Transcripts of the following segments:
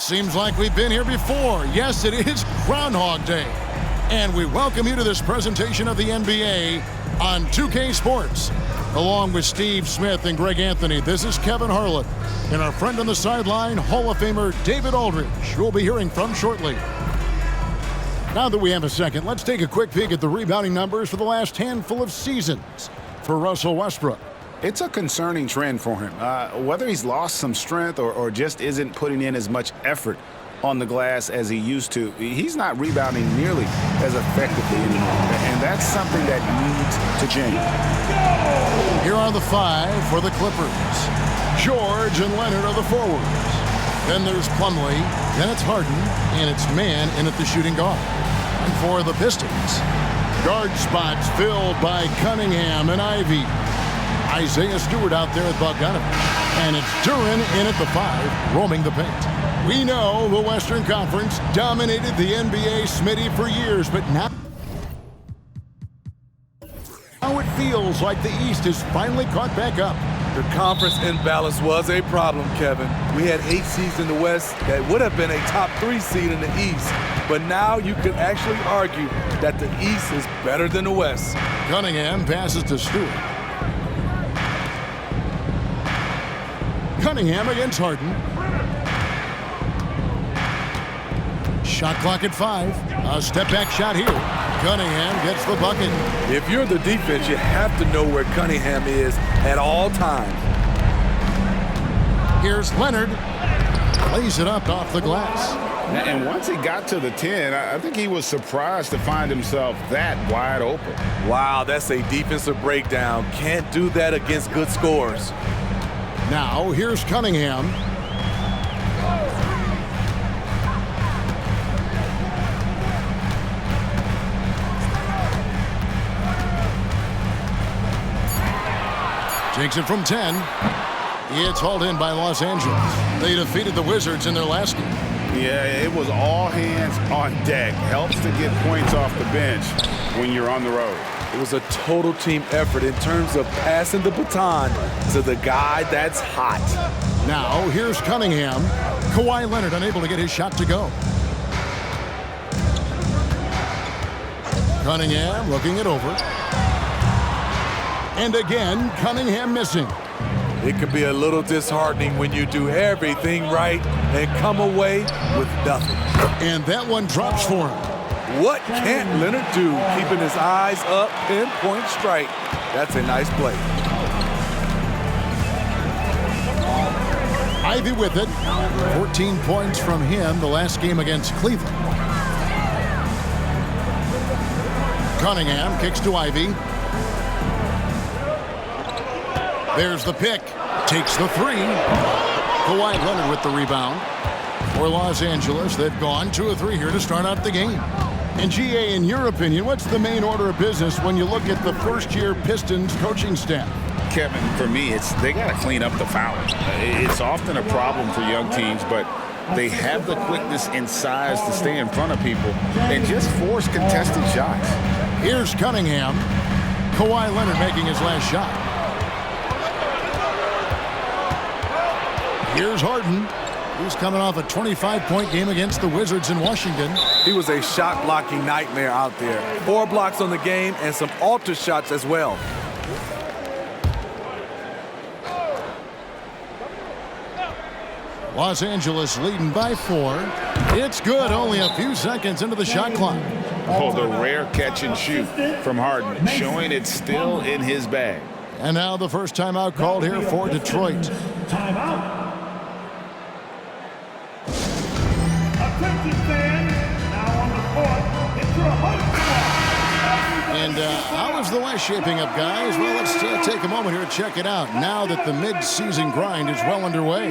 Seems like we've been here before. Yes, it is Groundhog Day. And we welcome you to this presentation of the NBA on 2K Sports. Along with Steve Smith and Greg Anthony, this is Kevin Harlan. And our friend on the sideline, Hall of Famer David Aldridge, who we'll be hearing from shortly. Now that we have a second, let's take a quick peek at the rebounding numbers for the last handful of seasons for Russell Westbrook. It's a concerning trend for him. Whether he's lost some strength or just isn't putting in as much effort on the glass as he used to, he's not rebounding nearly as effectively anymore. And that's something that needs to change. Here are the five for the Clippers. George and Leonard are the forwards. Then there's Plumlee, then it's Harden, and it's Mann in at the shooting guard. And for the Pistons, guard spots filled by Cunningham and Ivy. Isaiah Stewart out there with Bogdanovich. And it's Duren in at the 5, roaming the paint. We know the Western Conference dominated the NBA, Smitty, for years, but now it feels like the East has finally caught back up. The conference imbalance was a problem, Kevin. We had 8 seeds in the West that would have been a top 3 seed in the East. But now you can actually argue that the East is better than the West. Cunningham passes to Stewart. Cunningham against Harden. Shot clock at 5. A step-back shot here. Cunningham gets the bucket. If you're the defense, you have to know where Cunningham is at all times. Here's Leonard. Lays it up off the glass. And once he got to the 10, I think he was surprised to find himself that wide open. Wow, that's a defensive breakdown. Can't do that against good scores. Now, here's Cunningham. Takes it from 10. It's hauled in by Los Angeles. They defeated the Wizards in their last game. Yeah, it was all hands on deck. Helps to get points off the bench when you're on the road. It was a total team effort in terms of passing the baton to the guy that's hot. Now, here's Cunningham. Kawhi Leonard unable to get his shot to go. Cunningham looking it over. And again, Cunningham missing. It can be a little disheartening when you do everything right and come away with nothing. And that one drops for him. What can't Leonard do? Keeping his eyes up, pinpoint strike. That's a nice play. Ivy with it. 14 points from him the last game against Cleveland. Cunningham kicks to Ivy. There's the pick. Takes the 3. Kawhi Leonard with the rebound. For Los Angeles, they've gone 2 of 3 here to start out the game. And GA, in your opinion, what's the main order of business when you look at the first-year Pistons coaching staff? Kevin, for me, they got to clean up the fouling. It's often a problem for young teams, but they have the quickness and size to stay in front of people and just force contested shots. Here's Cunningham. Kawhi Leonard making his last shot. Here's Harden. He's coming off a 25-point game against the Wizards in Washington. He was a shot-blocking nightmare out there. 4 blocks on the game and some alter shots as well. Los Angeles leading by 4. It's good, only a few seconds into the shot clock. Oh, the rare catch and shoot from Harden, showing it's still in his bag. And now the first timeout called here for Detroit. Timeout. Attention fans, now on the court, it's your host. And how is the West shaping up, guys? Well, let's take a moment here to check it out now that the mid-season grind is well underway.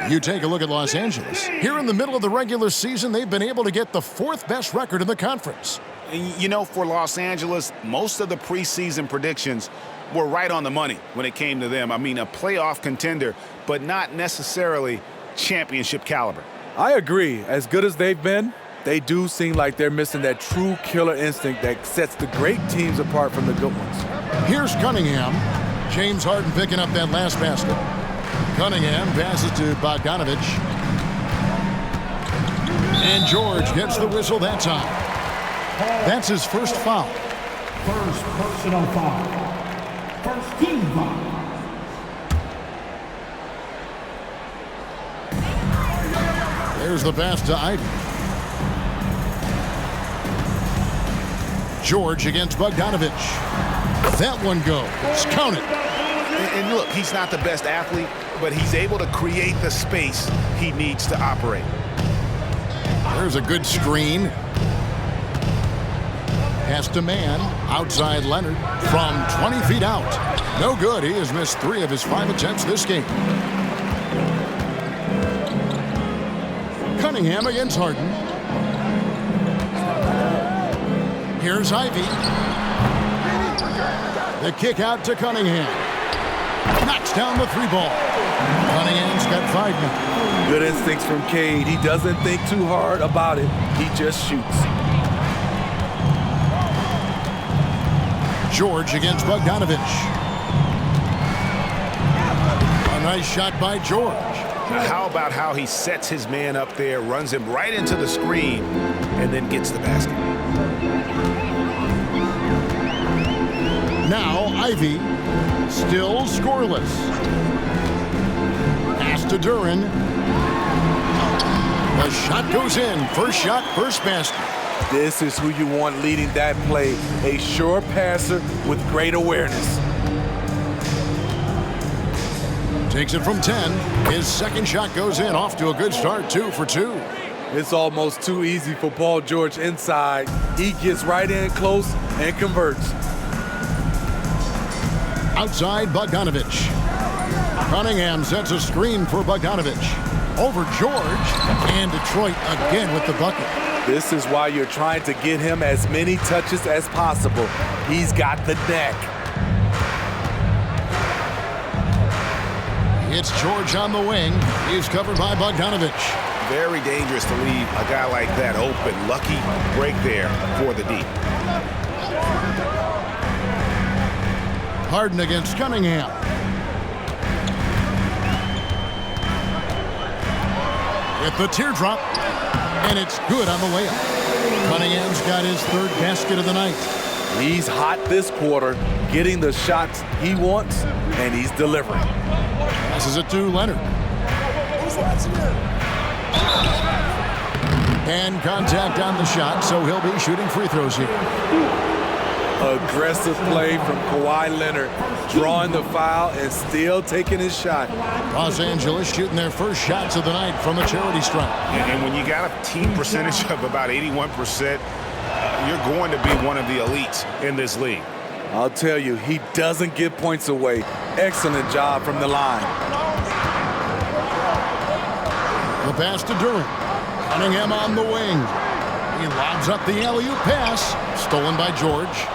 You take a look at Los Angeles. Here in the middle of the regular season, they've been able to get the 4th best record in the conference. You know, for Los Angeles, most of the preseason predictions were right on the money when it came to them. I mean, a playoff contender, but not necessarily championship caliber. I agree. As good as they've been, they do seem like they're missing that true killer instinct that sets the great teams apart from the good ones. Here's Cunningham. James Harden picking up that last basket. Cunningham passes to Bogdanovich. And George gets the whistle that time. That's his first foul. First personal foul. First team foul. There's the pass to Ivy. George against Bogdanovich. That one goes. Count it. And look, he's not the best athlete, but he's able to create the space he needs to operate. There's a good screen. Pass to man. Outside Leonard from 20 feet out. No good. He has missed 3 of his 5 attempts this game. Cunningham against Harden. Here's Ivy. The kick out to Cunningham. Knocks down the 3 ball. Cunningham's got 5 now. Good instincts from Cade. He doesn't think too hard about it. He just shoots. George against Bogdanovich. A nice shot by George. Now, how about how he sets his man up there, runs him right into the screen, and then gets the basket? Now Ivy, still scoreless. Pass to Duren. The shot goes in. First shot, first basket. This is who you want leading that play. A sure passer with great awareness. Takes it from 10. His second shot goes in. Off to a good start, 2 for 2. It's almost too easy for Paul George inside. He gets right in close and converts. Outside Bogdanovich. Cunningham sets a screen for Bogdanovich. Over George. And Detroit again with the bucket. This is why you're trying to get him as many touches as possible. He's got the neck. It's George on the wing. He's covered by Bogdanovich. Very dangerous to leave a guy like that open. Lucky break there for the D. Harden against Cunningham. With the teardrop. And it's good on the layup. Cunningham's got his 3rd basket of the night. He's hot this quarter, getting the shots he wants, and he's delivering. Passes it to Leonard. And contact on the shot, so he'll be shooting free throws here. Aggressive play from Kawhi Leonard, drawing the foul and still taking his shot. Los Angeles shooting their first shots of the night from the charity stripe. And when you got a team percentage of about 81%, you're going to be one of the elites in this league. I'll tell you, he doesn't give points away. Excellent job from the line. The pass to Duren. Cunningham on the wing. He lobs up the alley-oop pass. Stolen by George.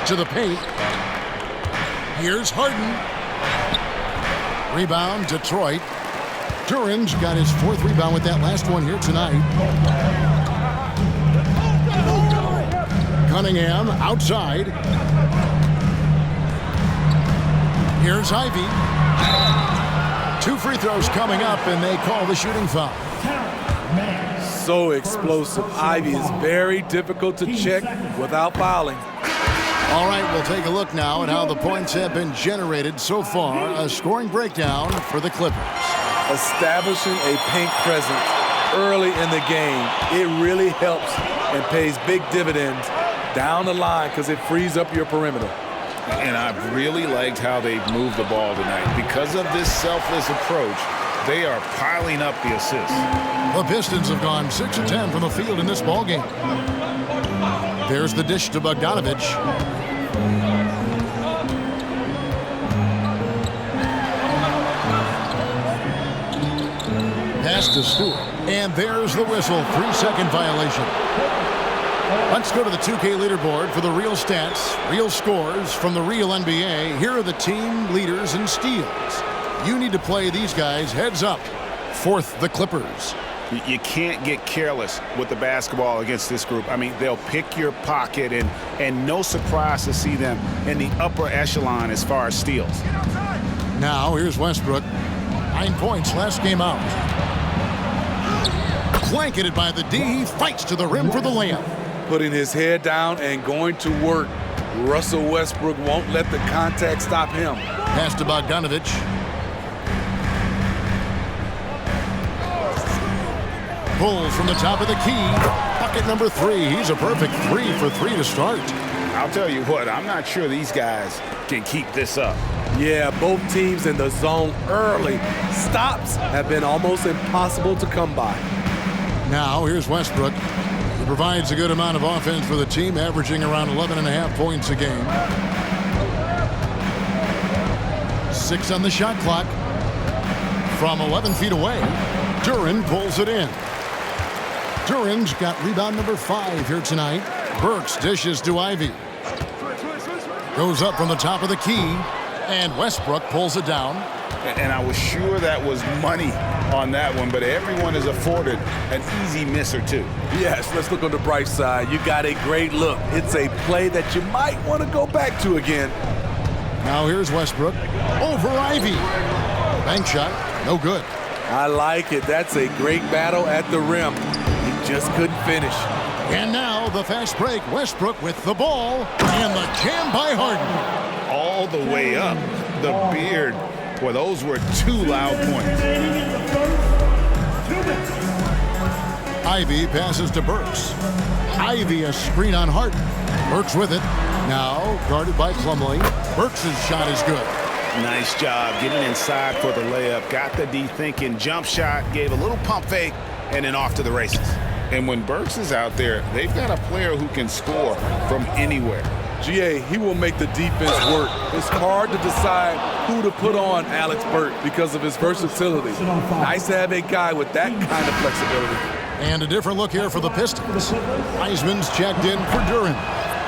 To the paint. Here's Harden. Rebound, Detroit. Duren's got his 4th rebound with that last one here tonight. Cunningham outside. Here's Ivy. 2 free throws coming up, and they call the shooting foul. So explosive. Ivy is very difficult to check without fouling. All right, we'll take a look now at how the points have been generated so far. A scoring breakdown for the Clippers. Establishing a paint presence early in the game, it really helps and pays big dividends down the line because it frees up your perimeter. And I've really liked how they've moved the ball tonight. Because of this selfless approach, they are piling up the assists. The Pistons have gone 6 of 10 from the field in this ballgame. There's the dish to Bogdanovich. Pass to Stewart. And there's the whistle. 3-second violation. Let's go to the 2K leaderboard for the real stats, real scores from the real NBA. Here are the team leaders in steals. You need to play these guys heads up. 4th, the Clippers. You can't get careless with the basketball against this group. I mean, they'll pick your pocket, and no surprise to see them in the upper echelon as far as steals. Now, here's Westbrook. 9 points last game out. Blanketed by the D. He fights to the rim for the layup. Putting his head down and going to work. Russell Westbrook won't let the contact stop him. Pass to Bogdanovic. Pulls from the top of the key. Bucket number 3. He's a perfect 3 for 3 to start. I'll tell you what, I'm not sure these guys can keep this up. Yeah, both teams in the zone early. Stops have been almost impossible to come by. Now, here's Westbrook. He provides a good amount of offense for the team, averaging around 11.5 points a game. 6 on the shot clock. From 11 feet away, Duren pulls it in. Duren's got rebound number 5 here tonight. Burks dishes to Ivy. Goes up from the top of the key, and Westbrook pulls it down. And I was sure that was money on that one, but everyone is afforded an easy miss or two. Yes, let's look on the bright side. You got a great look. It's a play that you might want to go back to again. Now here's Westbrook over Ivy. Bank shot, no good. I like it. That's a great battle at the rim. He just couldn't finish. And now the fast break. Westbrook with the ball, and the jam by Harden. All the way up. The beard. Boy, those were 2 loud points. Ivy passes to Burks. Ivy a screen on Harden. Burks with it. Now guarded by Plumlee. Burks' shot is good. Nice job getting inside for the layup. Got the D thinking. Jump shot. Gave a little pump fake. And then off to the races. And when Burks is out there, they've got a player who can score from anywhere. GA, he will make the defense work. It's hard to decide who to put on Alex Burke because of his versatility. Nice to have a guy with that kind of flexibility. And a different look here for the Pistons. Heisman's checked in for Duren.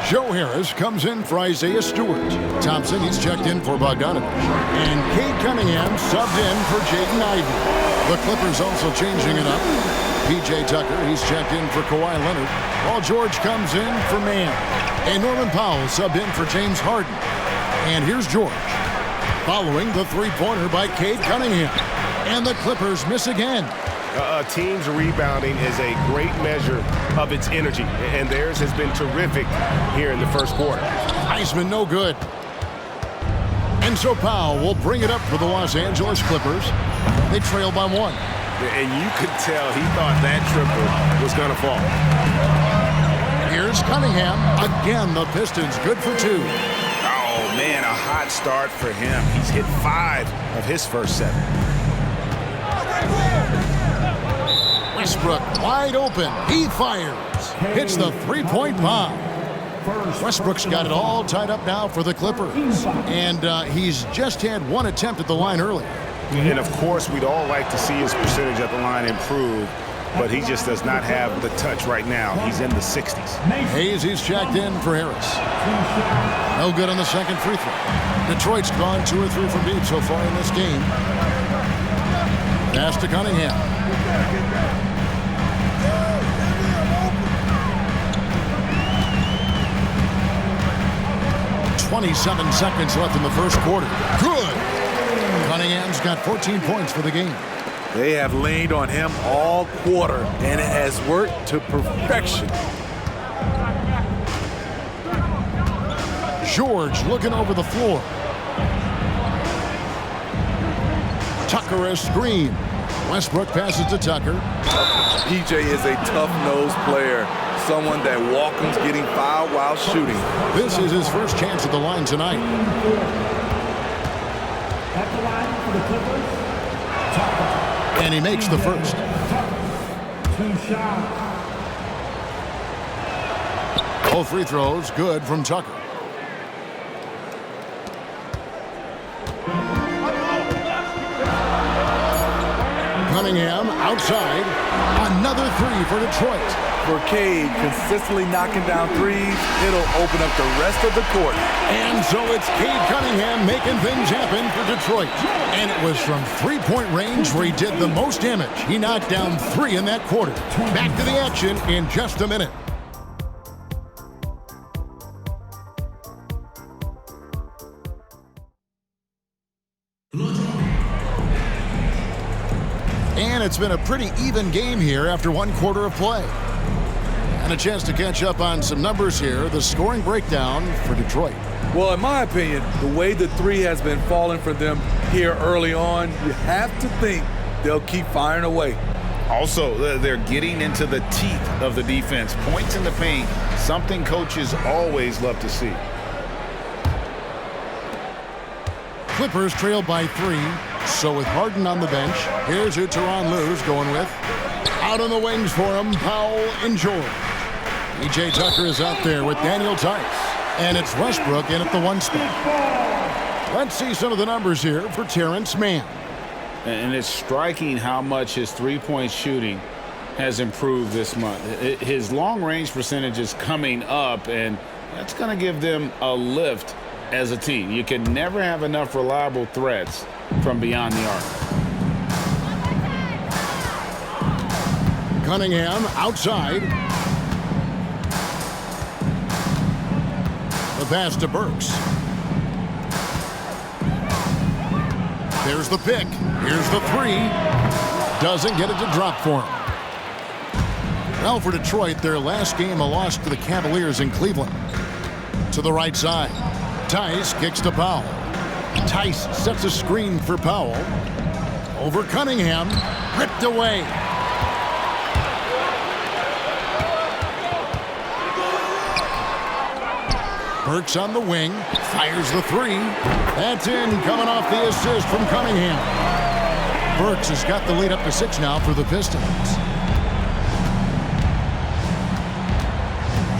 Joe Harris comes in for Isaiah Stewart. Thompson, he's checked in for Bogdanovic. And Cade Cunningham subbed in for Jaden Ivey. The Clippers also changing it up. P.J. Tucker, he's checked in for Kawhi Leonard, while George comes in for Mann. And Norman Powell subbed in for James Harden. And here's George, following the three-pointer by Cade Cunningham. And the Clippers miss again. A team's rebounding is a great measure of its energy, and theirs has been terrific here in the first quarter. Heisman no good. And so Powell will bring it up for the Los Angeles Clippers. They trail by 1. And you could tell he thought that triple was going to fall. Here's Cunningham. Again, the Pistons good for 2. Oh, man, a hot start for him. He's hit 5 of his first 7. Westbrook wide open. He fires. Hits the three-point bomb. Westbrook's got it all tied up now for the Clippers. And he's just had 1 attempt at the line earlier. And, of course, we'd all like to see his percentage at the line improve, but he just does not have the touch right now. He's in the 60s. Hayes, he's checked in for Harris. No good on the second free throw. Detroit's gone 2 or 3 from deep so far in this game. Pass to Cunningham. 27 seconds left in the first quarter. Good. Cunningham's got 14 points for the game. They have leaned on him all quarter, and it has worked to perfection. George looking over the floor. Tucker a screen. Westbrook passes to Tucker. PJ is a tough-nosed player, someone that welcomes getting fouled while shooting. This is his first chance at the line tonight. At the line for the Clippers, And he makes the first. 2 shots. Both free throws good from Tucker. Cunningham outside. Another 3 for Detroit. For Cade, consistently knocking down threes, it'll open up the rest of the court. And so it's Cade Cunningham making things happen for Detroit. And it was from three-point range where he did the most damage. He knocked down 3 in that quarter. Back to the action in just a minute. And it's been a pretty even game here after one quarter of play. And a chance to catch up on some numbers here. The scoring breakdown for Detroit. Well, in my opinion, the way the three has been falling for them here early on, you have to think they'll keep firing away. Also, they're getting into the teeth of the defense. Points in the paint, something coaches always love to see. Clippers trail by 3. So with Harden on the bench, here's who Tyronn Lue's going with. Out on the wings for him, Powell and George. P.J. Tucker is out there with Daniel Tice. And it's Westbrook in at the 1 spot. Let's see some of the numbers here for Terrence Mann. And it's striking how much his three-point shooting has improved this month. His long-range percentage is coming up, and that's going to give them a lift as a team. You can never have enough reliable threats from beyond the arc. Cunningham outside. The pass to Burks. There's the pick. Here's the 3. Doesn't get it to drop for him. Well, for Detroit, their last game a loss to the Cavaliers in Cleveland. To the right side. Tice kicks to Powell. Tice sets a screen for Powell. Over Cunningham. Ripped away. Burks on the wing, fires the 3. That's in, coming off the assist from Cunningham. Burks has got the lead up to 6 now for the Pistons.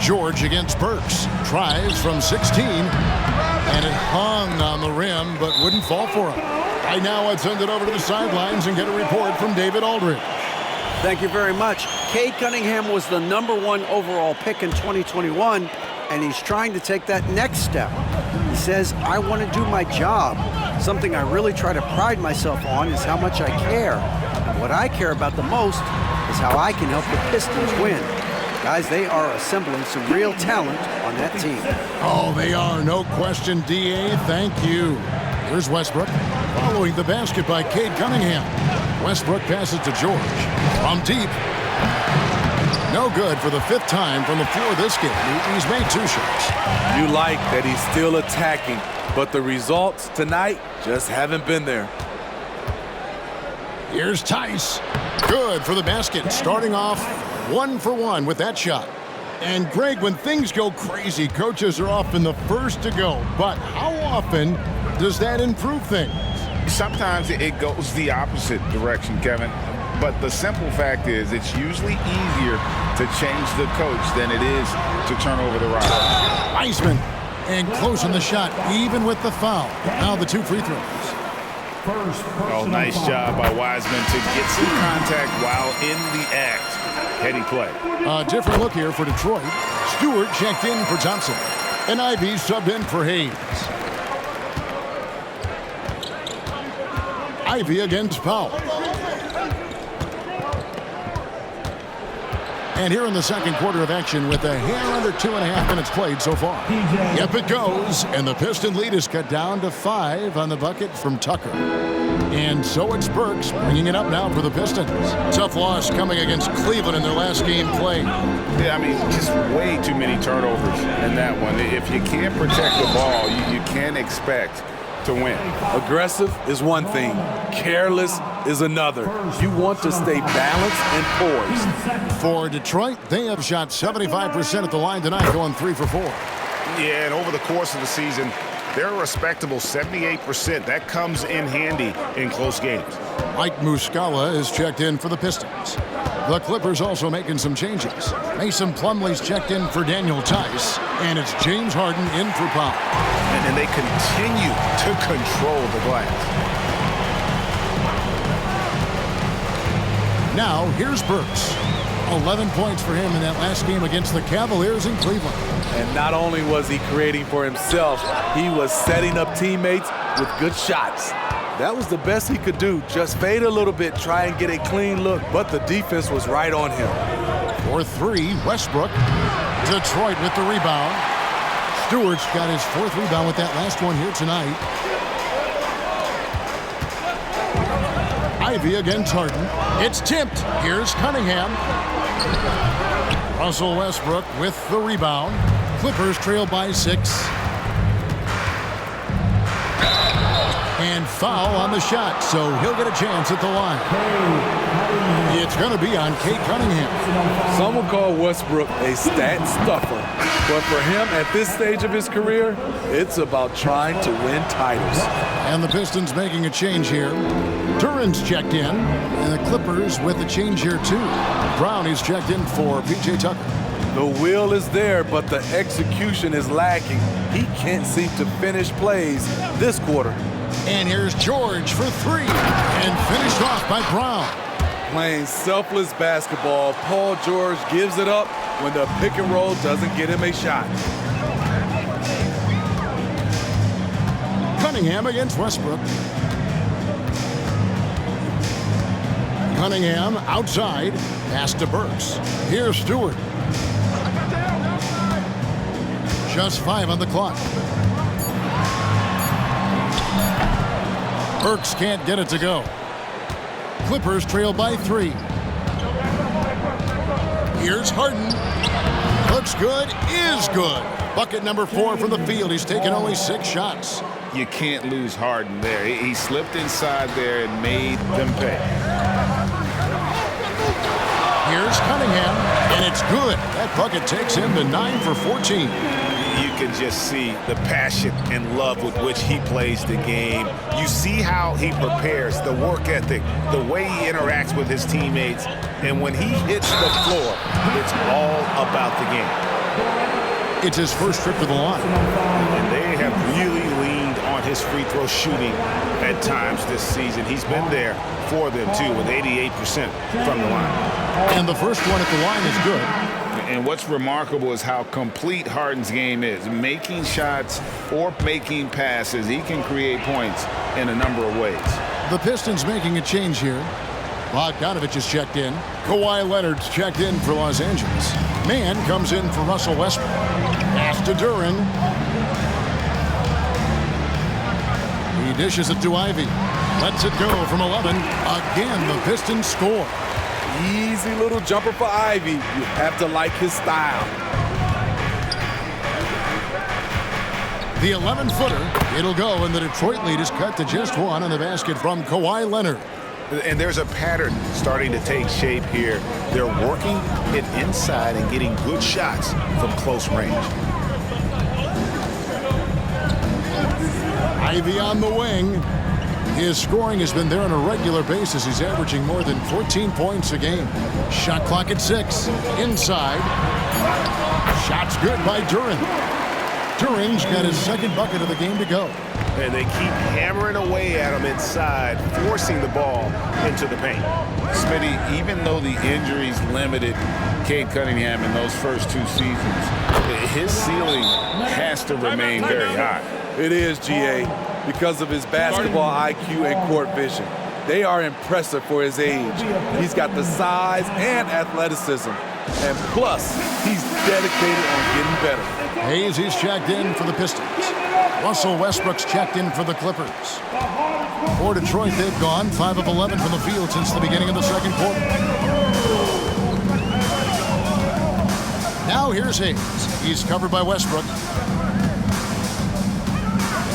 George against Burks. Tries from 16. And it hung on the rim, but wouldn't fall for him. Right now, I'd send it over to the sidelines and get a report from David Aldridge. Thank you very much. Cade Cunningham was the #1 overall pick in 2021. And he's trying to take that next step. He says, I want to do my job. Something I really try to pride myself on is how much I care. And what I care about the most is how I can help the Pistons win. Guys, they are assembling some real talent on that team. Oh, they are. No question, D.A. Thank you. Here's Westbrook. Following the basket by Cade Cunningham. Westbrook passes to George. From deep. No good for the 5th time from the floor this game. He's made 2 shots. You like that he's still attacking, but the results tonight just haven't been there. Here's Tice. Good for the basket. Starting off 1 for 1 with that shot. And Greg, when things go crazy, coaches are often the first to go. But how often does that improve things? Sometimes it goes the opposite direction, Kevin. But the simple fact is it's usually easier to change the coach than it is to turn over the rock. Wiseman and closing the shot even with the foul. Now the 2 free throws. Oh, nice job by Wiseman to get some contact while in the act. Heady play. A different look here for Detroit. Stewart checked in for Thompson. And Ivy subbed in for Hayes. Ivy against Powell. And here in the second quarter of action with a hair under 2.5 minutes played so far. Yep, it goes. And the Piston lead is cut down to 5 on the bucket from Tucker. And so it's Burks bringing it up now for the Pistons. Tough loss coming against Cleveland in their last game played. Yeah, I mean, just way too many turnovers in that one. If you can't protect the ball, you can't expect to win. Aggressive is one thing. Careless is another. You want to stay balanced and poised. For Detroit, they have shot 75% at the line tonight, going 3 for 4. Yeah, and over the course of the season, they're a respectable 78%. That comes in handy in close games. Mike Muscala is checked in for the Pistons. The Clippers also making some changes. Mason Plumlee's checked in for Daniel Tice, and it's James Harden in for Powell. And they continue to control the glass. Now, here's Burks. 11 points for him in that last game against the Cavaliers in Cleveland. And not only was he creating for himself, he was setting up teammates with good shots. That was the best he could do. Just fade a little bit, try and get a clean look, but the defense was right on him. For 3, Westbrook. Detroit with the rebound. Stewart's got his 4th rebound with that last one here tonight. Ivy against Harden. It's tipped. Here's Cunningham. Russell Westbrook with the rebound. Clippers trail by 6. And foul on the shot, so he'll get a chance at the line. It's going to be on Cade Cunningham. Some will call Westbrook a stat stuffer, but for him at this stage of his career, it's about trying to win titles. And the Pistons making a change here. Duran's checked in, and the Clippers with a change here too. Brown is checked in for P.J. Tucker. The will is there, but the execution is lacking. He can't seem to finish plays this quarter. And here's George for 3, and finished off by Brown. Playing selfless basketball, Paul George gives it up when the pick and roll doesn't get him a shot. Cunningham against Westbrook. Cunningham outside, pass to Burks. Here's Stewart. Just 5 on the clock. Burks can't get it to go. Clippers trail by 3. Here's Harden. Looks good, is good. Bucket number 4 from the field. He's taken only 6 shots. You can't lose Harden there. He slipped inside there and made them pay. Here's Cunningham, and it's good. That bucket takes him to 9 for 14. You can just see the passion and love with which he plays the game. You see how he prepares, the work ethic, the way he interacts with his teammates. And when he hits the floor, it's all about the game. It's his first trip to the line. And they have really leaned on his free throw shooting at times this season. He's been there for them, too, with 88% from the line. And the first one at the line is good. And what's remarkable is how complete Harden's game is. Making shots or making passes, he can create points in a number of ways. The Pistons making a change here. Bogdanovich is checked in. Kawhi Leonard's checked in for Los Angeles. Mann comes in for Russell Westbrook. Pass to Duran. He dishes it to Ivy. Lets it go from 11. Again, the Pistons score. Easy little jumper for Ivy. You have to like his style. The 11-footer, it'll go, and the Detroit lead is cut to just 1 on the basket from Kawhi Leonard. And there's a pattern starting to take shape here. They're working it inside and getting good shots from close range. Ivy on the wing. His scoring has been there on a regular basis. He's averaging more than 14 points a game. Shot clock at 6. Inside. Shot's good by Duran. Duran's got his second bucket of the game to go. And they keep hammering away at him inside, forcing the ball into the paint. Smitty, even though the injuries limited Cade Cunningham in those first 2 seasons, his ceiling has to remain very high. It is, GA, because of his basketball IQ and court vision. They are impressive for his age. He's got the size and athleticism. And plus, he's dedicated on getting better. Hayes is checked in for the Pistons. Russell Westbrook's checked in for the Clippers. For Detroit, they've gone 5 of 11 from the field since the beginning of the second quarter. Now here's Hayes. He's covered by Westbrook.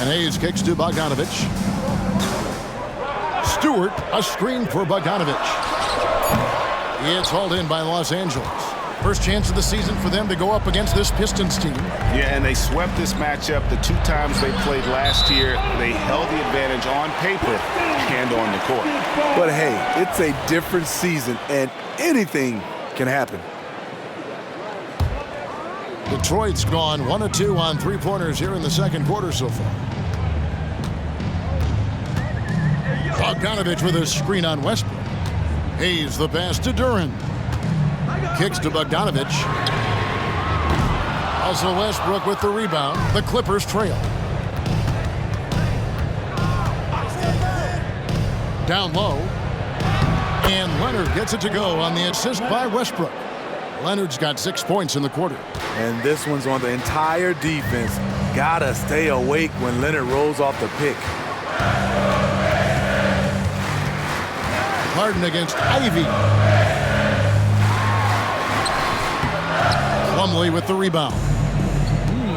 And Hayes kicks to Bogdanovich. Stewart, a screen for Bogdanovich. It's hauled in by Los Angeles. First chance of the season for them to go up against this Pistons team. Yeah, and they swept this matchup the 2 times they played last year. They held the advantage on paper and on the court. But hey, it's a different season, and anything can happen. Detroit's gone 1 of 2 on 3-pointers here in the second quarter so far. Bogdanovich with a screen on Westbrook. Hayes the pass to Duran. Kicks to Bogdanovich. Also Westbrook with the rebound. The Clippers trail. Down low. And Leonard gets it to go on the assist by Westbrook. Leonard's got 6 points in the quarter. And this one's on the entire defense. Gotta stay awake when Leonard rolls off the pick. Harden against Ivy. Plumlee with the rebound.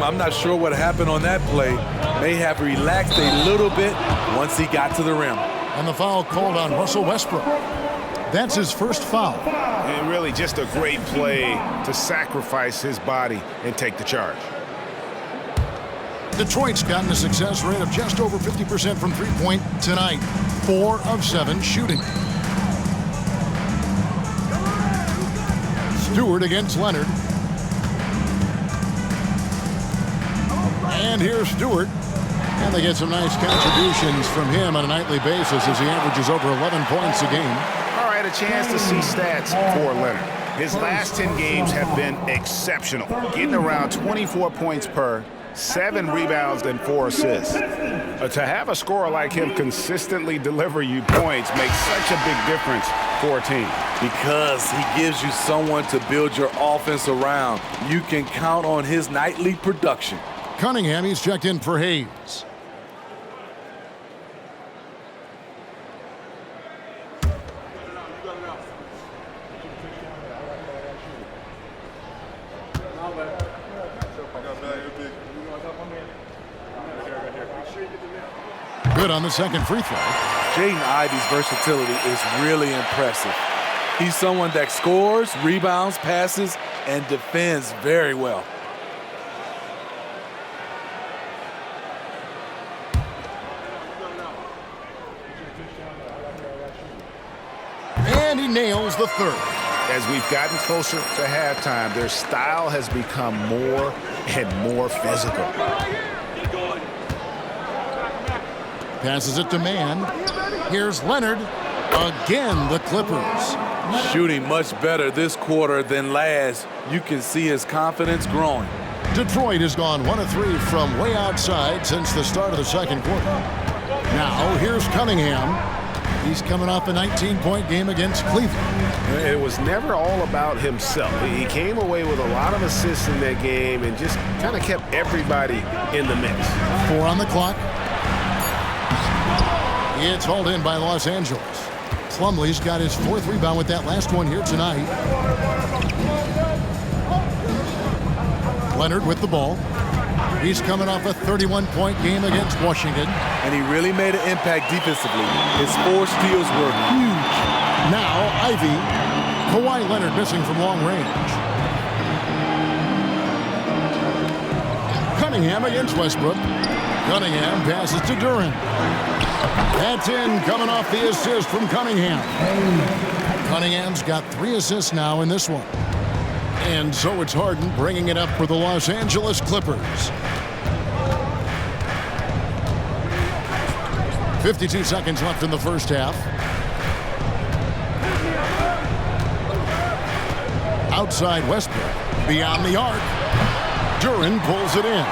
I'm not sure what happened on that play. May have relaxed a little bit once he got to the rim. And the foul called on Russell Westbrook. That's his first foul. And really just a great play to sacrifice his body and take the charge. Detroit's gotten a success rate of just over 50% from three-point tonight. 4 of 7 shooting. Stewart against Leonard. And here's Stewart. And they get some nice contributions from him on a nightly basis as he averages over 11 points a game. All right, a chance to see stats for Leonard. His last 10 games have been exceptional, getting around 24 points per, 7 rebounds, and 4 assists. To have a scorer like him consistently deliver you points makes such a big difference for a team. Because he gives you someone to build your offense around. You can count on his nightly production. Cunningham, he's checked in for Hayes. Good on the second free throw. Jaden Ivey's versatility is really impressive. He's someone that scores, rebounds, passes, and defends very well. And he nails the third. As we've gotten closer to halftime, their style has become more and more physical. Passes it to Mann. Here's Leonard. Again, the Clippers. Shooting much better this quarter than last. You can see his confidence growing. Detroit has gone 1 of 3 from way outside since the start of the second quarter. Now, here's Cunningham. He's coming off a 19-point game against Cleveland. It was never all about himself. He came away with a lot of assists in that game and just kind of kept everybody in the mix. 4 on the clock. It's hauled in by Los Angeles. Plumlee's got his 4th rebound with that last one here tonight. Leonard with the ball. He's coming off a 31-point game against Washington. And he really made an impact defensively. His 4 steals were huge. Now, Ivy. Kawhi Leonard missing from long range. Cunningham against Westbrook. Cunningham passes to Duren. That's in, coming off the assist from Cunningham. Cunningham's got 3 assists now in this one. And so it's Harden bringing it up for the Los Angeles Clippers. 52 seconds left in the first half. Outside Westbrook, beyond the arc. Duren pulls it in.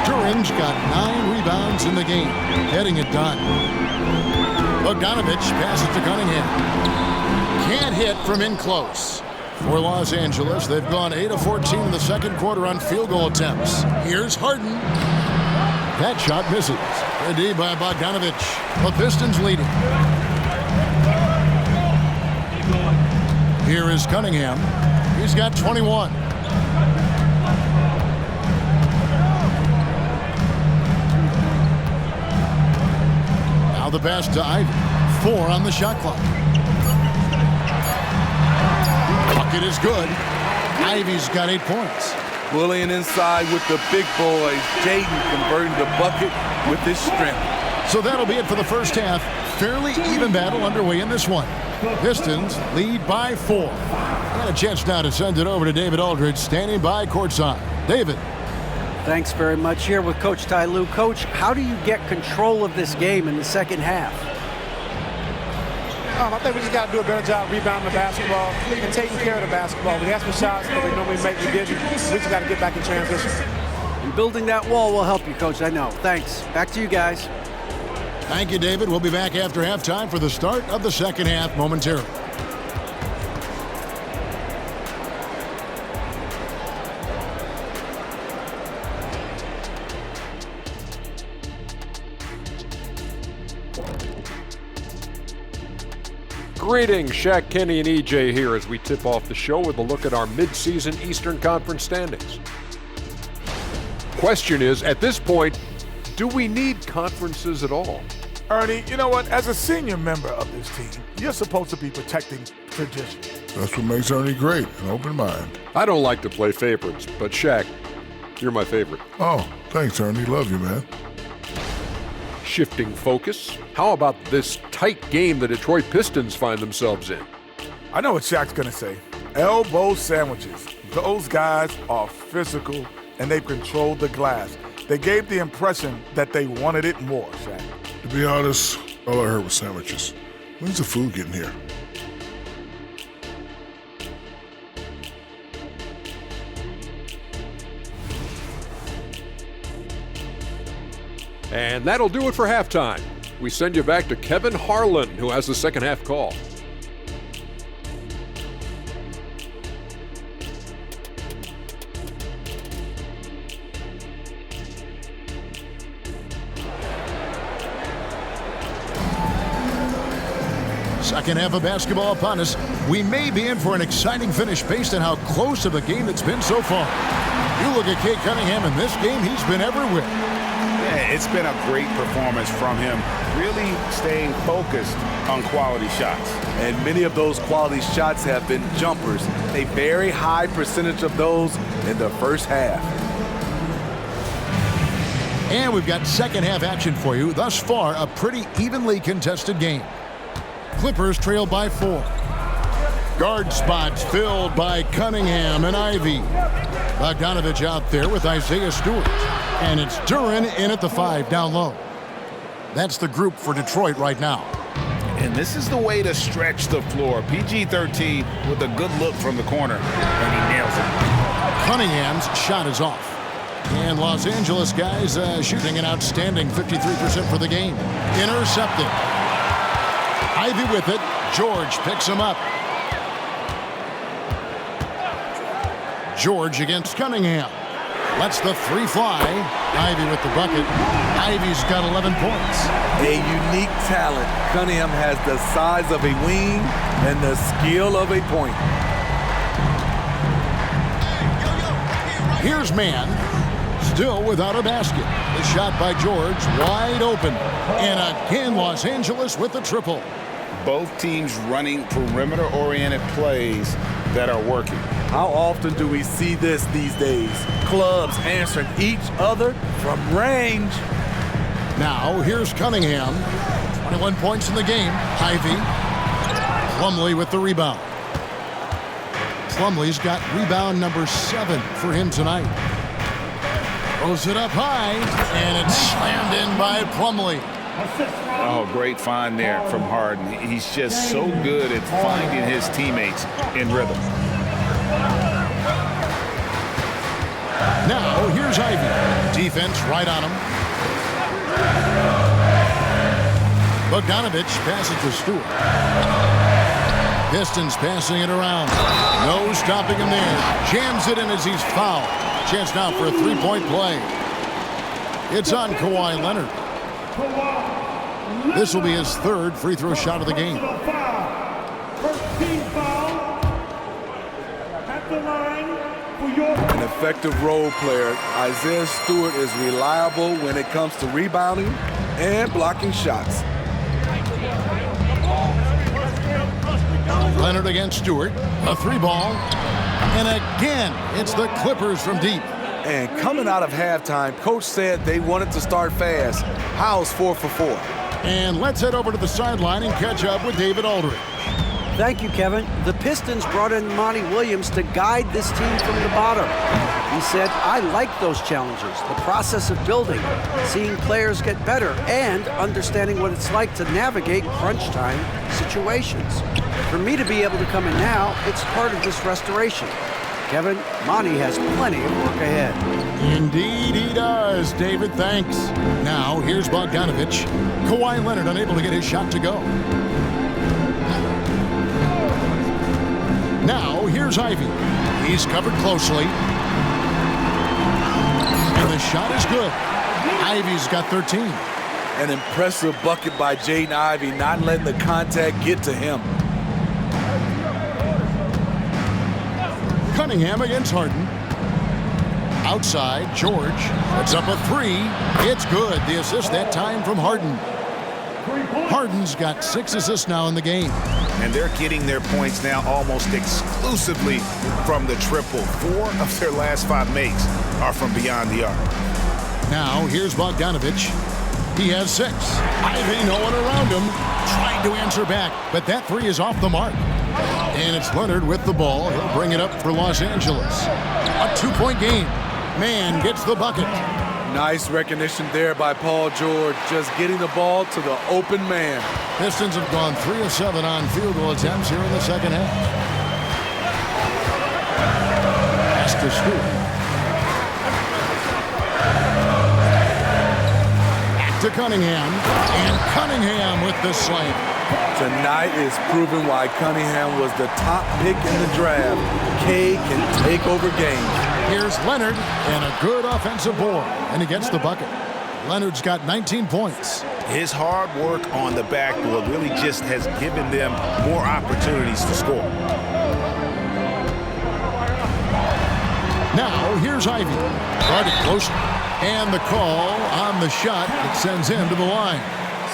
Duren's got 9 rebounds in the game, getting it done. Bogdanovich passes to Cunningham. Can't hit from in close. For Los Angeles, they've gone 8 of 14 in the second quarter on field goal attempts. Here's Harden. That shot misses. Good D by Bogdanovich. The Pistons leading. Here is Cunningham. He's got 21. Now the pass to Ivy. 4 on the shot clock. Bucket is good. Ivy's got 8 points. Bullying inside with the big boys. Jaden converting the bucket with his strength. So that'll be it for the first half. Fairly even battle underway in this one. Pistons lead by 4. And a chance now to send it over to David Aldridge, standing by courtside. David. Thanks very much. Here with Coach Ty Lue. Coach, how do you get control of this game in the second half? I think we just got to do a better job rebounding the basketball and taking care of the basketball. We had some shots that we normally make, we didn't. We just got to get back in transition. And building that wall will help you, Coach, I know. Thanks. Back to you guys. Thank you, David. We'll be back after halftime for the start of the second half momentarily. Greetings, Shaq, Kenny, and EJ here as we tip off the show with a look at our mid-season Eastern Conference standings. Question is, at this point, do we need conferences at all? Ernie, you know what? As a senior member of this team, you're supposed to be protecting tradition. That's what makes Ernie great, an open mind. I don't like to play favorites, but Shaq, you're my favorite. Oh, thanks, Ernie. Love you, man. Shifting focus, how about this tight game the Detroit Pistons find themselves in? I know what Shaq's going to say. Elbow sandwiches. Those guys are physical, and they've controlled the glass. They gave the impression that they wanted it more, Shaq. To be honest, all I heard was sandwiches. When's the food getting here? And that'll do it for halftime. We send you back to Kevin Harlan, who has the second half call. Second half of basketball upon us. We may be in for an exciting finish based on how close of a game it's been so far. You look at Cade Cunningham in this game, he's been everywhere. Yeah, it's been a great performance from him, really staying focused on quality shots. And many of those quality shots have been jumpers. A very high percentage of those in the first half. And we've got second half action for you. Thus far, a pretty evenly contested game. Clippers trail by 4. Guard spots filled by Cunningham and Ivy. Bogdanovich out there with Isaiah Stewart. And it's Duren in at the 5 down low. That's the group for Detroit right now. And this is the way to stretch the floor. PG-13 with a good look from the corner, and he nails it. Cunningham's shot is off. And Los Angeles guys shooting an outstanding 53% for the game. Intercepted. Ivy with it. George picks him up. George against Cunningham. Lets the 3 fly. Ivy with the bucket. Ivy's got 11 points. A unique talent. Cunningham has the size of a wing and the skill of a point. Here's Mann. Still without a basket. The shot by George wide open. And again, Los Angeles with the triple. Both teams running perimeter-oriented plays that are working. How often do we see this these days? Clubs answering each other from range. Now, here's Cunningham. 21 points in the game. Ivy. Plumlee with the rebound. Plumlee's got rebound number 7 for him tonight. Throws it up high, and it's slammed in by Plumlee. Oh, great find there from Harden. He's just so good at finding his teammates in rhythm. Now, here's Ivy. Defense right on him. Bogdanovich passes to Stewart. Pistons passing it around. No stopping him there. Jams it in as he's fouled. Chance now for a 3-point play. It's on Kawhi Leonard. This will be his 3rd free throw shot of the game. First team foul at the line for your... An effective role player. Isaiah Stewart is reliable when it comes to rebounding and blocking shots. Leonard against Stewart. A 3-ball. And again, it's the Clippers from deep. And coming out of halftime, Coach said they wanted to start fast. How's 4 for 4? And let's head over to the sideline and catch up with David Aldridge. Thank you, Kevin. The Pistons brought in Monty Williams to guide this team from the bottom. He said, I like those challenges, the process of building, seeing players get better, and understanding what it's like to navigate crunch time situations. For me to be able to come in now, it's part of this restoration. Kevin, Monty has plenty of work ahead. Indeed he does, David. Thanks. Now, here's Bogdanovich. Kawhi Leonard unable to get his shot to go. Now, here's Ivy. He's covered closely. And the shot is good. Ivy's got 13. An impressive bucket by Jaden Ivey, not letting the contact get to him. Cunningham against Harden. Outside, George puts up a three. It's good. The assist that time from Harden. Harden's got 6 assists now in the game. And they're getting their points now almost exclusively from the triple. 4 of their last 5 makes are from beyond the arc. Now, here's Bogdanovich. He has 6. Ivy, no one around him. Trying to answer back, but that three is off the mark. And it's Leonard with the ball. He'll bring it up for Los Angeles. A 2-point game. Man gets the bucket. Nice recognition there by Paul George, just getting the ball to the open man. Pistons have gone 3 of 7 on field goal attempts here in the second half. Pass to Stewart. Back to Cunningham. And Cunningham with the slam. Tonight is proving why Cunningham was the top pick in the draft. K can take over games. Here's Leonard and a good offensive board, and he gets the bucket. Leonard's got 19 points. His hard work on the backboard really just has given them more opportunities to score. Now, here's Ivy. Guarded closely. And the call on the shot that sends him to the line.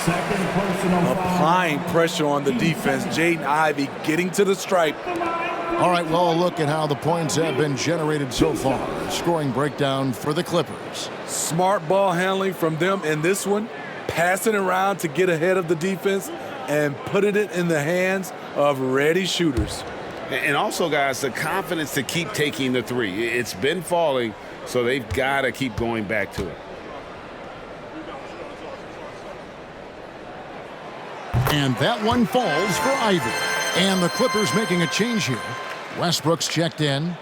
Applying pressure on the defense. Jaden Ivey getting to the stripe. All right, well, a look at how the points have been generated so far. Scoring breakdown for the Clippers. Smart ball handling from them in this one. Passing around to get ahead of the defense and putting it in the hands of ready shooters. And also, guys, the confidence to keep taking the three. It's been falling, so they've got to keep going back to it. And that one falls for Ivy. And the Clippers making a change here. Westbrook's checked in.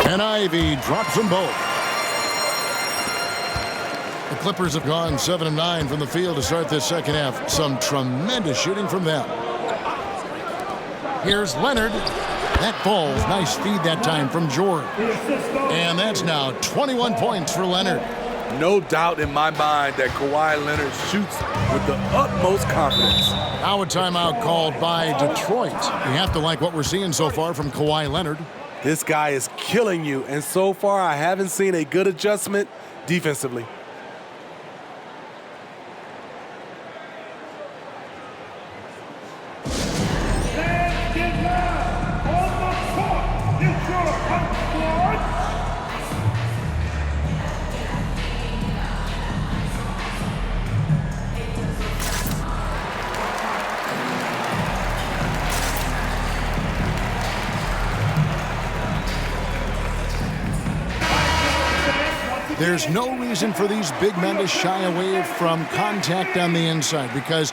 And Ivy drops them both. The Clippers have gone 7 of 9 from the field to start this second half. Some tremendous shooting from them. Here's Leonard. That falls. Nice feed that time from George. And that's now 21 points for Leonard. No doubt in my mind that Kawhi Leonard shoots with the utmost confidence. Now a timeout called by Detroit. You have to like what we're seeing so far from Kawhi Leonard. This guy is killing you, and so far I haven't seen a good adjustment defensively. There's no reason for these big men to shy away from contact on the inside because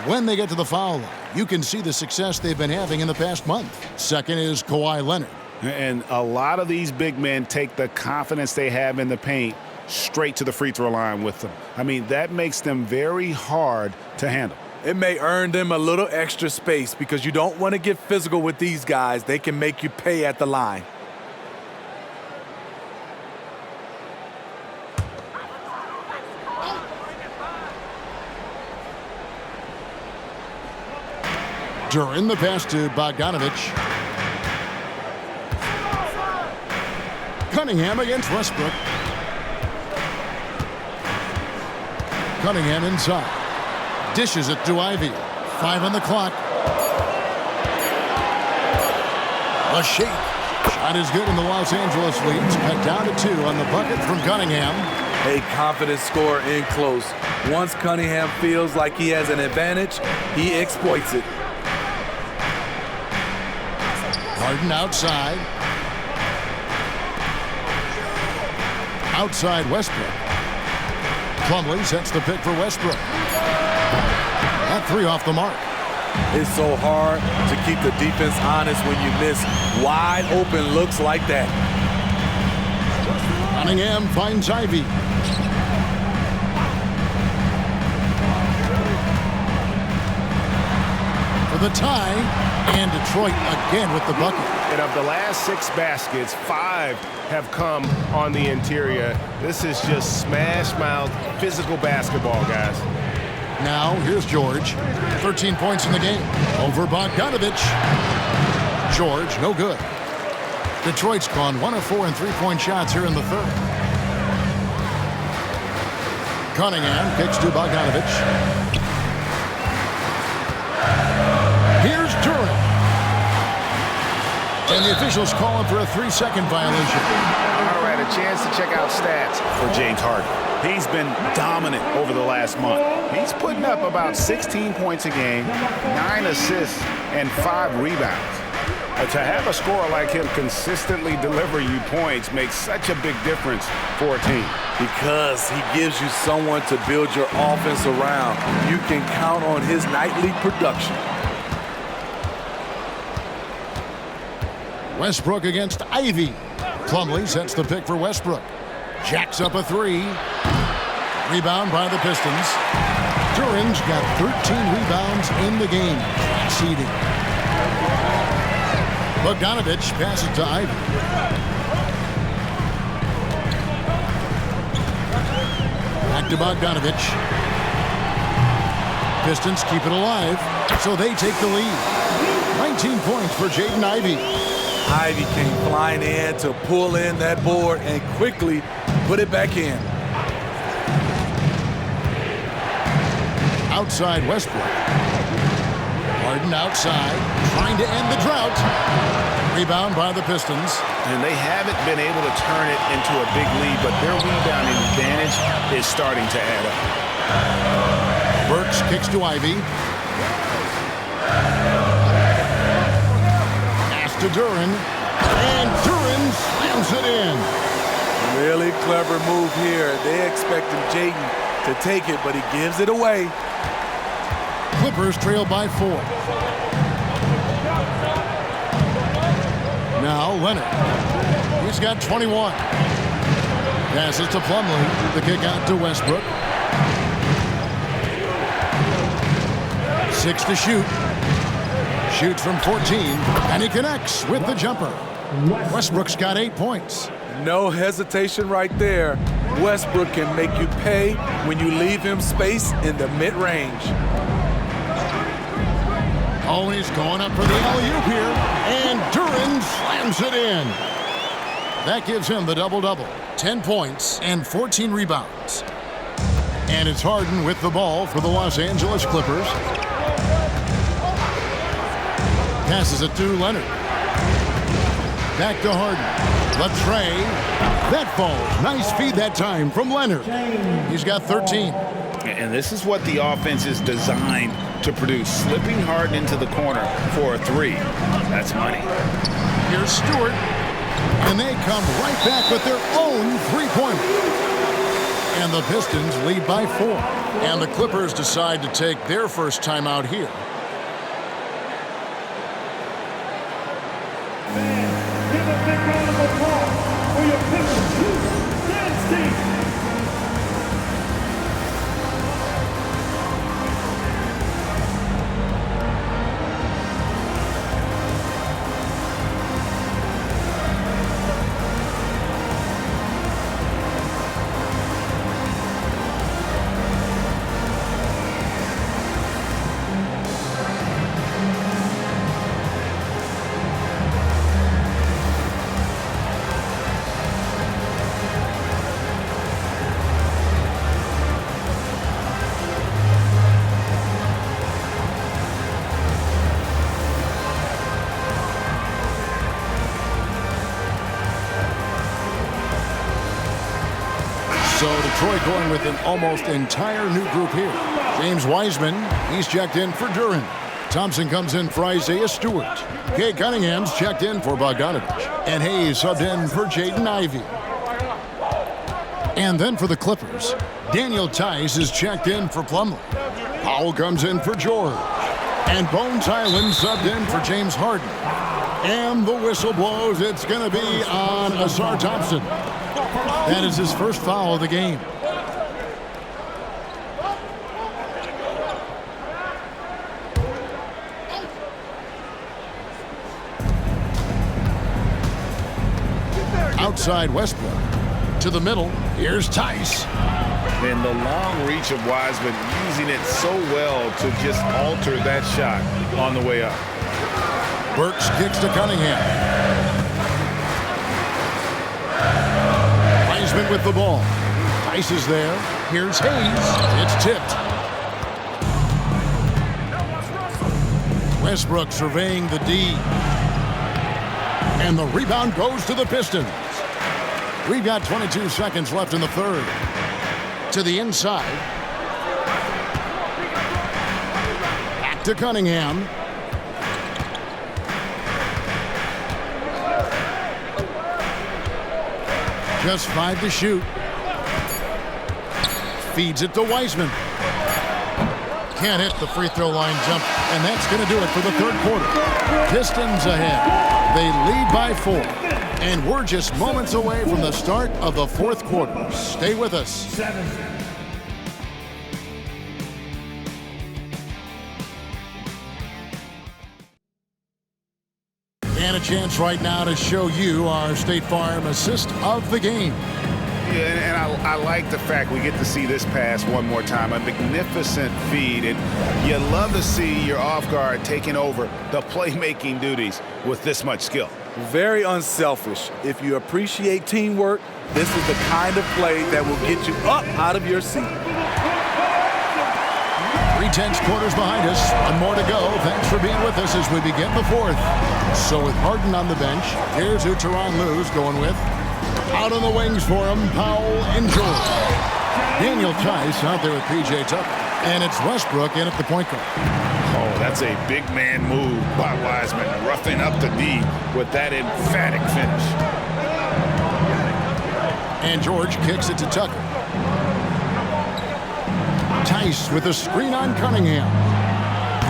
when they get to the foul line, you can see the success they've been having in the past month. Second is Kawhi Leonard. And a lot of these big men take the confidence they have in the paint straight to the free throw line with them. I mean, that makes them very hard to handle. It may earn them a little extra space because you don't want to get physical with these guys. They can make you pay at the line. During the pass to Bogdanovich. Cunningham against Westbrook. Cunningham inside. Dishes it to Ivy. 5 on the clock. A shake. Shot is good, and the Los Angeles leads cut down to 2 on the bucket from Cunningham. A confident scorer in close. Once Cunningham feels like he has an advantage, he exploits it. Harden outside. Outside Westbrook. Plumlee sets the pick for Westbrook. That 3 off the mark. It's so hard to keep the defense honest when you miss wide open looks like that. Cunningham finds Ivy. For the tie. And Detroit again with the bucket. And of the last 6 baskets, 5 have come on the interior. This is just smash-mouth physical basketball, guys. Now, here's George. 13 points in the game. Over Bogdanovich. George, no good. Detroit's gone 1 of 4 in three-point shots here in the third. Cunningham kicks to Bogdanovich. Here's Duren. And the officials call him for a 3-second violation. All right, a chance to check out stats for James Harden. He's been dominant over the last month. He's putting up about 16 points a game, 9 assists, and 5 rebounds. To have a scorer like him consistently deliver you points makes such a big difference for a team. Because he gives you someone to build your offense around. You can count on his nightly production. Westbrook against Ivy. Plumlee sets the pick for Westbrook. Jacks up a 3. Rebound by the Pistons. Duren's got 13 rebounds in the game. Seeding. Bogdanovich passes to Ivy. Back to Bogdanovich. Pistons keep it alive, so they take the lead. 19 points for Jaden Ivey. Ivy came flying in to pull in that board and quickly put it back in. Outside Westbrook. Harden outside, trying to end the drought. Rebound by the Pistons. And they haven't been able to turn it into a big lead, but their rebounding advantage is starting to add up. Burks kicks to Ivy. Pass to Duren. And Duren slams it in. Really clever move here. They expected Jaden to take it, but he gives it away. Clippers trail by 4. Now Leonard. He's got 21. Passes to Plumlee. The kick out to Westbrook. 6 to shoot. Shoots from 14. And he connects with the jumper. Westbrook's got 8 points. No hesitation right there. Westbrook can make you pay when you leave him space in the mid-range. Oh, he's going up for the alley-oop here, and Duren slams it in. That gives him the double-double, 10 points and 14 rebounds. And it's Harden with the ball for the Los Angeles Clippers. Passes it to Leonard. Back to Harden. Latrey. That falls. Nice feed that time from Leonard. He's got 13. And this is what the offense is designed to produce. Slipping Harden into the corner for a 3. That's money. Here's Stewart. And they come right back with their own three-pointer. And the Pistons lead by 4. And the Clippers decide to take their first timeout here. Give a big round of applause for your Pistons dance team. So Detroit going with an almost entire new group here. James Wiseman, he's checked in for Duren. Thompson comes in for Isaiah Stewart. Kay Cunningham's checked in for Bogdanovich. And Hayes subbed in for Jaden Ivey. And then for the Clippers, Daniel Tice is checked in for Plumlee. Powell comes in for George. And Bones Highland subbed in for James Harden. And the whistle blows. It's going to be on Ausar Thompson. That is his first foul of the game. Outside Westbrook. To the middle. Here's Tice. And the long reach of Wiseman, using it so well to just alter that shot on the way up. Burks kicks to Cunningham. Wiseman with the ball. Tice is there. Here's Hayes. It's tipped. Westbrook surveying the D. And the rebound goes to the Pistons. We've got 22 seconds left in the third. To the inside. Back to Cunningham. Just 5 to shoot. Feeds it to Wiseman. Can't hit the free throw line jump, and that's going to do it for the third quarter. Pistons ahead. They lead by 4. And we're just moments away from the start of the fourth quarter. Stay with us. And a chance right now to show you our State Farm assist of the game. Yeah, and I like the fact we get to see this pass one more time. A magnificent feed, and you love to see your off guard taking over the playmaking duties with this much skill. Very unselfish. If you appreciate teamwork, this is the kind of play that will get you up out of your seat. 3/10 quarters behind us. One more to go. Thanks for being with us as we begin the fourth. So with Harden on the bench, here's who Tyronn Lue's going with. Out on the wings for him, Powell and George. Daniel Tice out there with P.J. Tucker. And it's Westbrook in at the point guard. Oh, that's a big man move by Wiseman, roughing up the D with that emphatic finish. And George kicks it to Tucker. Tice with a screen on Cunningham.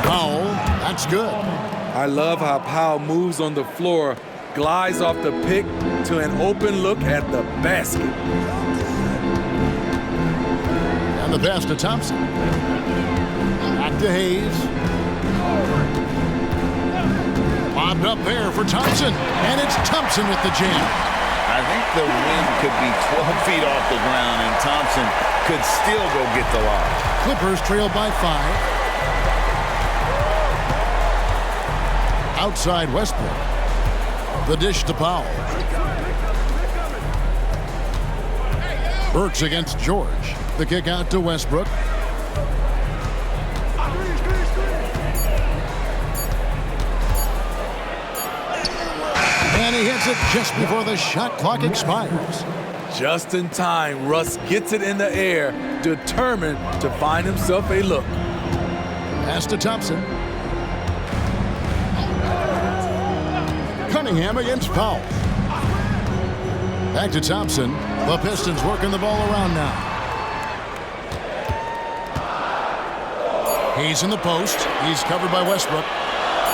Powell, that's good. I love how Powell moves on the floor, glides off the pick to an open look at the basket. And the pass to Thompson. Back to Hayes. Bobbed up there for Thompson. And it's Thompson with the jam. I think the wind could be 12 feet off the ground, and Thompson could still go get the lob. Clippers trail by 5. Outside Westbrook. The dish to Powell. Burks against George. The kick out to Westbrook. And he hits it just before the shot clock expires. Just in time, Russ gets it in the air, determined to find himself a look. Pass to Thompson. Cunningham against Powell. Back to Thompson. The Pistons working the ball around now. He's in the post. He's covered by Westbrook.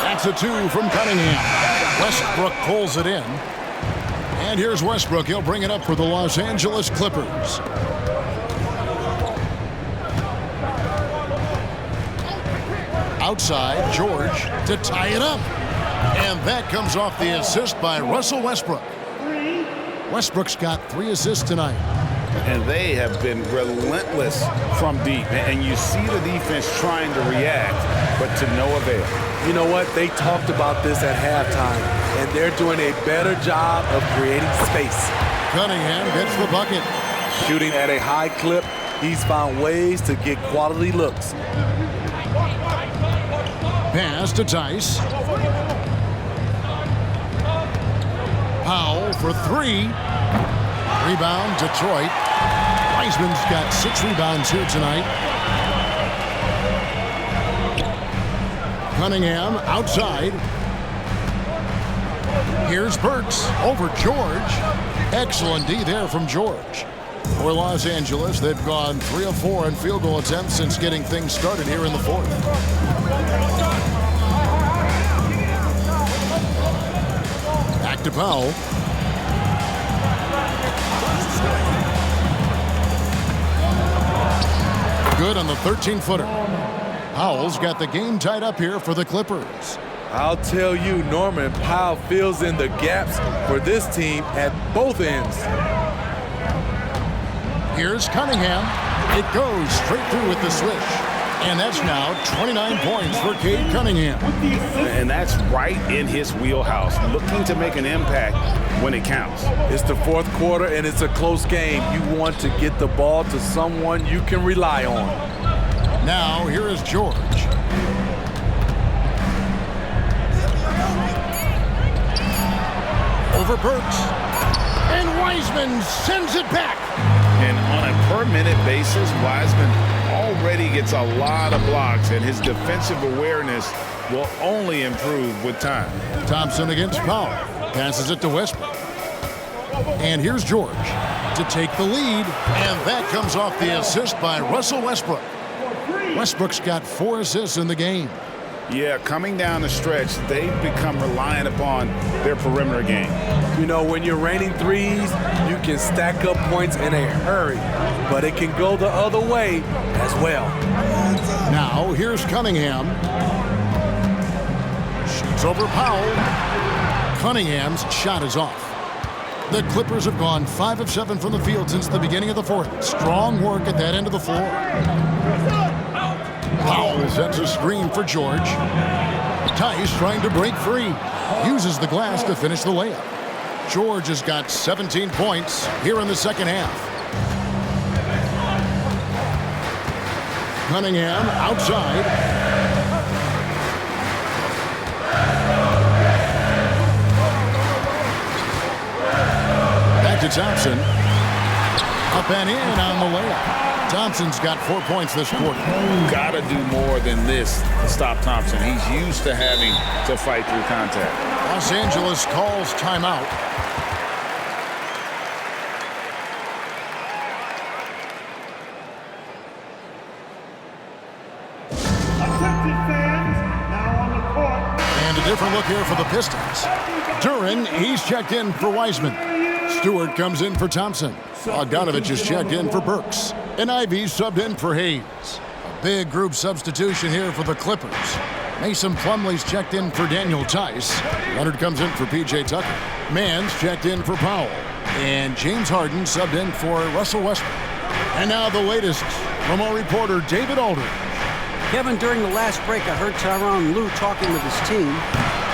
That's a 2 from Cunningham. Westbrook pulls it in. And here's Westbrook. He'll bring it up for the Los Angeles Clippers. Outside, George to tie it up. And that comes off the assist by Russell Westbrook. Westbrook's got 3 assists tonight. And they have been relentless from deep. And you see the defense trying to react, but to no avail. You know what? They talked about this at halftime, and they're doing a better job of creating space. Cunningham gets the bucket. Shooting at a high clip, he's found ways to get quality looks. Pass to Tice. Powell for 3. Rebound, Detroit. Wiseman's got 6 rebounds here tonight. Cunningham outside. Here's Burks over George. Excellent D there from George. For Los Angeles, they've gone 3 of 4 in field goal attempts since getting things started here in the fourth. Back to Powell. Good on the 13-footer. Powell's got the game tied up here for the Clippers. I'll tell you, Norman Powell fills in the gaps for this team at both ends. Here's Cunningham. It goes straight through with the swish. And that's now 29 points for Cade Cunningham. And that's right in his wheelhouse, looking to make an impact when it counts. It's the fourth quarter, and it's a close game. You want to get the ball to someone you can rely on. Now, here is George. Over Burks. And Wiseman sends it back. And on a per-minute basis, Wiseman already gets a lot of blocks, and his defensive awareness will only improve with time. Thompson against Powell. Passes it to Westbrook. And here's George to take the lead. And that comes off the assist by Russell Westbrook. Westbrook's got 4 assists in the game. Yeah, coming down the stretch, they've become reliant upon their perimeter game. You know, when you're raining threes, you can stack up points in a hurry, but it can go the other way as well. Now, here's Cunningham. Shoots over Powell. Cunningham's shot is off. The Clippers have gone 5 of 7 from the field since the beginning of the fourth. Strong work at that end of the floor. Powell sets a screen for George. Tice trying to break free. Uses the glass to finish the layup. George has got 17 points here in the second half. Cunningham outside. Back to Thompson. Up and in on the layup. Thompson's got 4 points this quarter. Gotta do more than this to stop Thompson. He's used to having to fight through contact. Los Angeles calls timeout. Attention fans, now on the court. And a different look here for the Pistons. Duren, he's checked in for Wiseman. Stewart comes in for Thompson. Bogdanovich is checked in for Burks. And Ivey subbed in for Hayes. A big group substitution here for the Clippers. Mason Plumlee's checked in for Daniel Tice. Leonard comes in for P.J. Tucker. Mann's checked in for Powell. And James Harden subbed in for Russell Westbrook. And now the latest from our reporter David Aldridge. Kevin, during the last break, I heard Tyronn Lue talking with his team.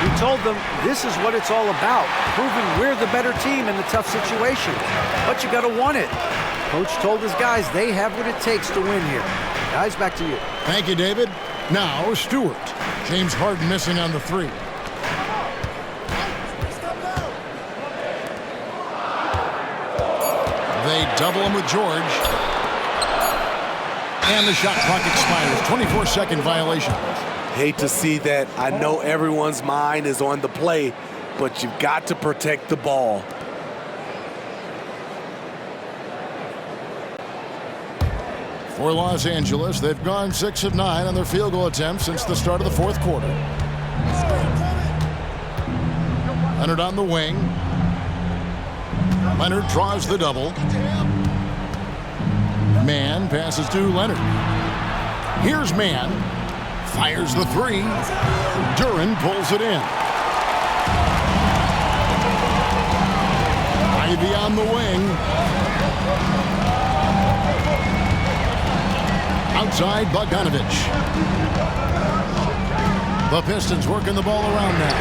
He told them this is what it's all about, proving we're the better team in the tough situation. But you got to want it. Coach told his guys they have what it takes to win here. Guys, back to you. Thank you, David. Now, Stewart. James Harden missing on the 3. They double him with George. And the shot clock expires. 24-second violation. Hate to see that. I know everyone's mind is on the play, but you've got to protect the ball. For Los Angeles, they've gone 6 of 9 on their field goal attempts since the start of the fourth quarter. Leonard on the wing. Leonard draws the double. Mann passes to Leonard. Here's Mann. Fires the 3. Duren pulls it in. Ivey on the wing. Outside, Bogdanovich. The Pistons working the ball around now.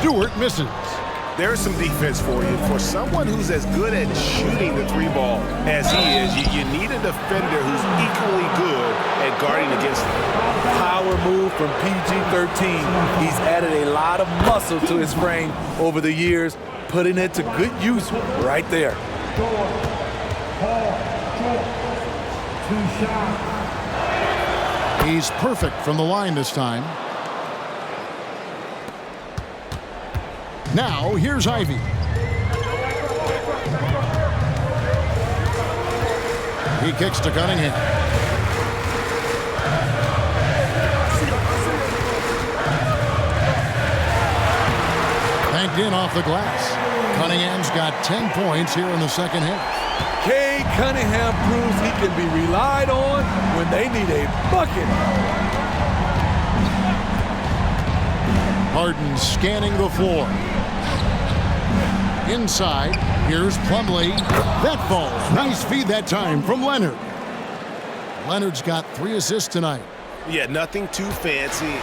Stewart misses. There's some defense for you. For someone who's as good at shooting the 3-ball as he is, you need a defender who's equally good at guarding against him. Power move from PG-13. He's added a lot of muscle to his frame over the years, putting it to good use right there. He's perfect from the line this time. Now, here's Ivey. He kicks to Cunningham. Banked in off the glass. Cunningham's got 10 points here in the second half. Cade Cunningham proves he can be relied on when they need a bucket. Harden scanning the floor. Inside, here's Plumlee. That falls. Nice feed that time from Leonard. Leonard's got 3 assists tonight. Yeah, nothing too fancy.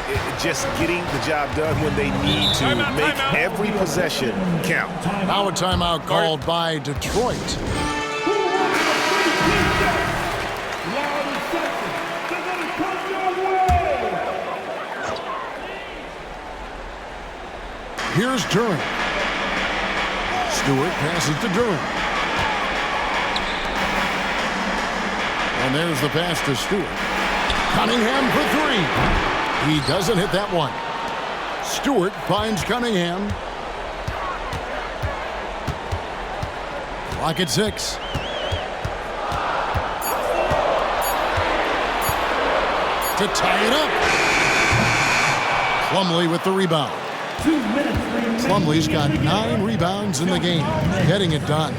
Just getting the job done when they need to. Make every possession count. Now a timeout called by Detroit. Here's Durant. Stewart passes to Durant. And there's the pass to Stewart. Cunningham for 3. He doesn't hit that one. Stewart finds Cunningham. Clock at 6. To tie it up. Plumlee with the rebound. Plumlee's got 9 rebounds in the game, getting it done.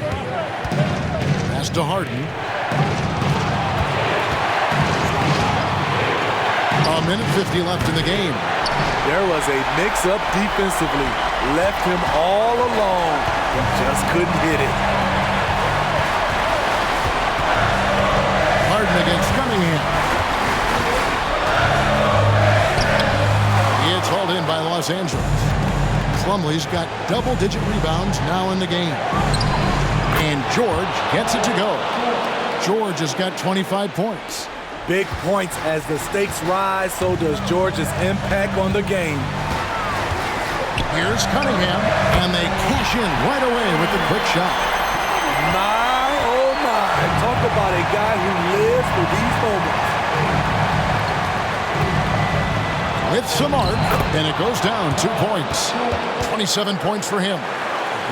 Pass to Harden. A minute 50 left in the game. There was a mix-up defensively. Left him all alone. He just couldn't hit it. Harden against Cunningham. It's hauled in by Los Angeles. Plumlee's got double-digit rebounds now in the game. And George gets it to go. George has got 25 points. Big points as the stakes rise, so does George's impact on the game. Here's Cunningham, and they cash in right away with the quick shot. My, oh my, talk about a guy who lives for these moments. With some arc, and it goes down 2 points. 27 points for him.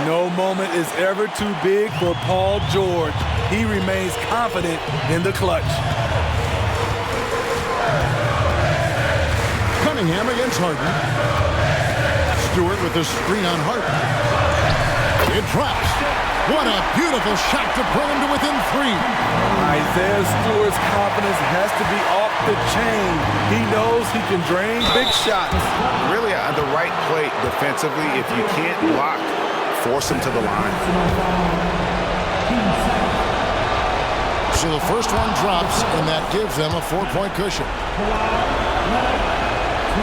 No moment is ever too big for Paul George. He remains confident in the clutch. Cunningham against Harden. Stewart with the screen on Harden. It drops. What a beautiful shot to bring him to within 3. Isaiah Stewart's confidence has to be off the chain. He knows he can drain big shots. Really the right play defensively. If you can't block, force him to the line. So the first one drops, and that gives them a 4-point cushion.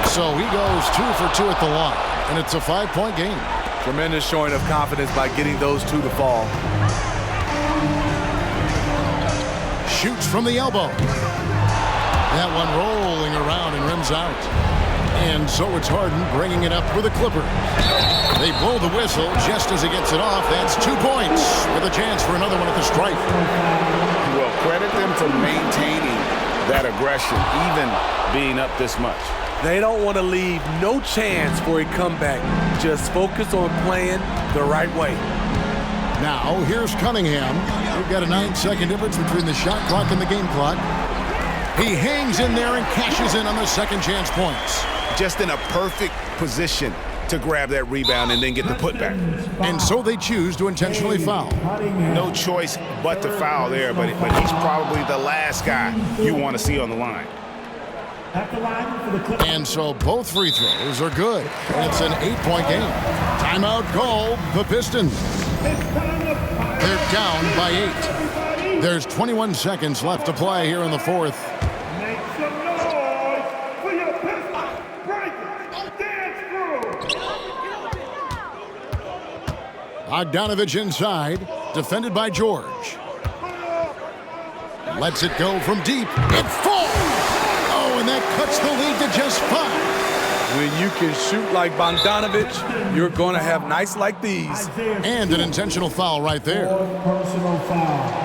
So he goes 2 for 2 at the line, and it's a 5-point game. Tremendous showing of confidence by getting those 2 to fall. Shoots from the elbow. That one rolling around and rims out. And so it's Harden bringing it up for the Clippers. They blow the whistle just as he gets it off. That's 2 points with a chance for another one at the stripe. Well, credit them for maintaining that aggression, even being up this much. They don't want to leave no chance for a comeback. Just focus on playing the right way. Now, here's Cunningham. We've got a 9-second difference between the shot clock and the game clock. He hangs in there and cashes in on the second chance points. Just in a perfect position to grab that rebound and then get the putback. And so they choose to intentionally foul. No choice but to foul there, but he's probably the last guy you want to see on the line. And so both free throws are good. And it's an 8-point game. Timeout called the Pistons. They're down by 8. There's 21 seconds left to play here in the fourth. Make some noise for your Pistons Breakers Dance Crew. Bogdanovich inside, defended by George. Lets it go from deep. It falls! Oh, and that cuts the lead to just 5. When you can shoot like Bogdanovich, you're going to have nights like these. And an intentional foul right there. Personal foul.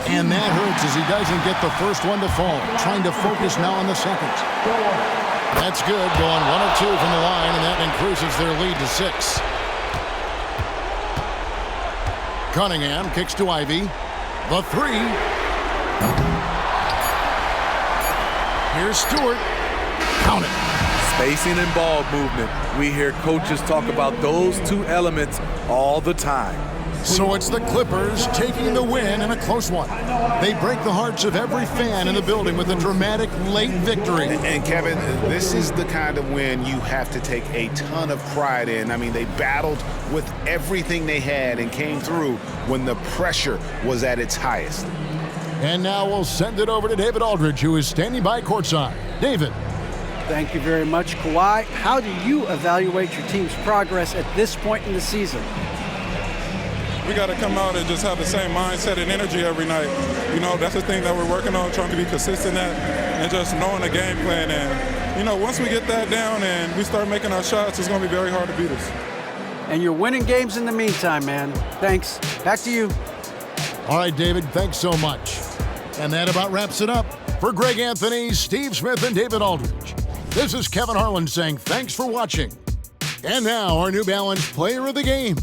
And that hurts as he doesn't get the first one to fall. Trying to focus now on the second. That's good, going 1 of 2 from the line, and that increases their lead to 6. Cunningham kicks to Ivy. The 3. Here's Stewart. Count it. spacing and ball movement. We hear coaches talk about those two elements all the time. So it's the Clippers taking the win in a close one. They break the hearts of every fan in the building with a dramatic late victory. And Kevin, this is the kind of win you have to take a ton of pride in. I mean, they battled with everything they had and came through when the pressure was at its highest. And now we'll send it over to David Aldridge, who is standing by courtside. David. Thank you very much, Kawhi. How do you evaluate your team's progress at this point in the season? We got to come out and just have the same mindset and energy every night. You know, that's the thing that we're working on, trying to be consistent at, and just knowing the game plan. And, you know, once we get that down and we start making our shots, it's going to be very hard to beat us. And you're winning games in the meantime, man. Thanks. Back to you. All right, David, thanks so much. And that about wraps it up. For Greg Anthony, Steve Smith, and David Aldridge, this is Kevin Harlan saying thanks for watching. And now our New Balance player of the game,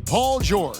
Paul George.